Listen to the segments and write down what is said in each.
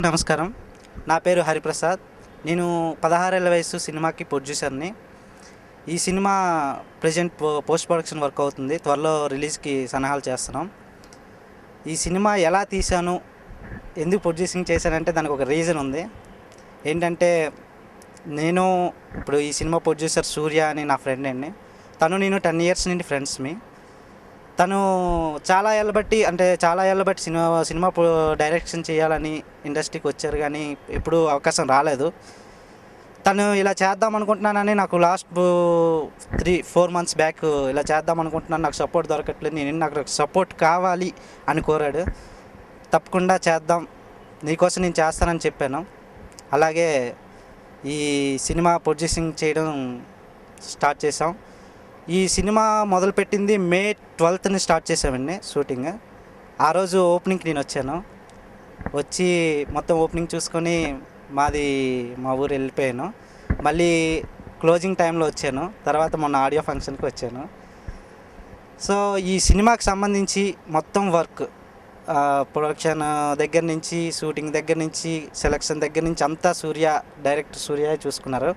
నమస్కారం. నా పేరు హరిప్రసాద్. నేను 16 ఏళ్ల వయసు సినిమాకి ప్రొడ్యూసర్‌ని. ఈ cinema present post production work అవుతుంది. త్వరలో రిలీజ్‌కి సన్నాహాలు చేస్తున్నాం. ఈ సినిమా ఎలా తీశాను, ఎందుకు ప్రొడ్యూసింగ్ చేశానంటే దానికి ఒక రీజన్ ఉంది. ఏంటంటే నేను ఇప్పుడు ఈ సినిమా ప్రొడ్యూసర్ సూర్య అని నా ఫ్రెండ్ అండి. తను నేను 10 ఇయర్స్ నుండి ఫ్రెండ్స్‌మి. తను చాలా ఏళ్ళ బట్టి సినిమా డైరెక్షన్ చేయాలని ఇండస్ట్రీకి వచ్చారు, కానీ ఎప్పుడూ అవకాశం రాలేదు. తను ఇలా చేద్దాం అనుకుంటున్నానని నాకు లాస్ట్ 3-4 మంత్స్ బ్యాక్ ఇలా చేద్దాం అనుకుంటున్నాను, నాకు సపోర్ట్ దొరకట్లేదు, నాకు సపోర్ట్ కావాలి అని కోరాడు. తప్పకుండా చేద్దాం, నీకోసం నేను చేస్తానని చెప్పాను. అలాగే ఈ సినిమా ప్రొడ్యూసింగ్ చేయడం స్టార్ట్ చేసాం. ఈ సినిమా మొదలుపెట్టింది మే 12ని స్టార్ట్ చేసామండి షూటింగ్. ఆ రోజు ఓపెనింగ్కి నేను వచ్చాను. వచ్చి మొత్తం ఓపెనింగ్ చూసుకొని మా ఊరు వెళ్ళిపోయాను. మళ్ళీ క్లోజింగ్ టైంలో వచ్చాను. తర్వాత మొన్న ఆడియో ఫంక్షన్కి వచ్చాను. సో ఈ సినిమాకి సంబంధించి మొత్తం వర్క్, ప్రొడక్షన్ దగ్గర నుంచి, షూటింగ్ దగ్గర నుంచి, సెలక్షన్ దగ్గర నుంచి అంతా డైరెక్టర్ సూర్య చూసుకున్నారు.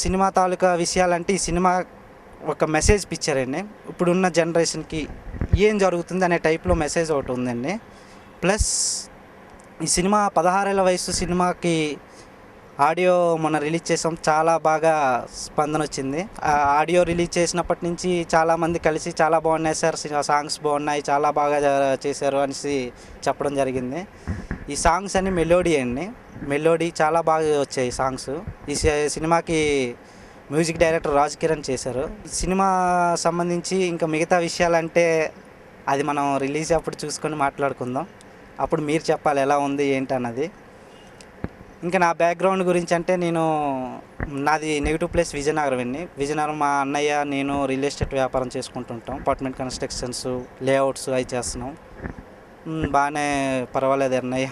సినిమా తాలూకా విషయాలంటే ఈ సినిమా ఒక మెసేజ్ పిక్చర్ అండి. ఇప్పుడున్న జనరేషన్కి ఏం జరుగుతుంది అనే టైప్లో మెసేజ్ ఒకటి ఉందండి. ప్లస్ ఈ సినిమా 16 ఏళ్ల వయసు సినిమాకి ఆడియో మొన్న రిలీజ్ చేసాం. చాలా బాగా స్పందన వచ్చింది. ఆడియో రిలీజ్ చేసినప్పటి నుంచి చాలామంది కలిసి చాలా బాగున్నాయి సార్, సాంగ్స్ బాగున్నాయి, చాలా బాగా చేశారు అనేసి చెప్పడం జరిగింది. ఈ సాంగ్స్ అన్ని మెలోడీ చాలా బాగా వచ్చాయి సాంగ్స్. ఈ సినిమాకి మ్యూజిక్ డైరెక్టర్ రాజ్ కిరణ్ చేశారు. సినిమా సంబంధించి ఇంకా మిగతా విషయాలంటే అది మనం రిలీజ్ అప్పుడు చూసుకొని మాట్లాడుకుందాం. అప్పుడు మీరు చెప్పాలి ఎలా ఉంది ఏంటి అన్నది. ఇంకా నా బ్యాక్గ్రౌండ్ గురించి అంటే నాది నెగిటివ్ ప్లేస్ విజయనగరం అండి. విజయనగరం మా అన్నయ్య నేను రియల్ ఎస్టేట్ వ్యాపారం చేసుకుంటుంటాం. అపార్ట్మెంట్ కన్స్ట్రక్షన్స్, లేఅవుట్స్ అవి చేస్తున్నాం. బాగానే పర్వాలేదు అన్నయ్య.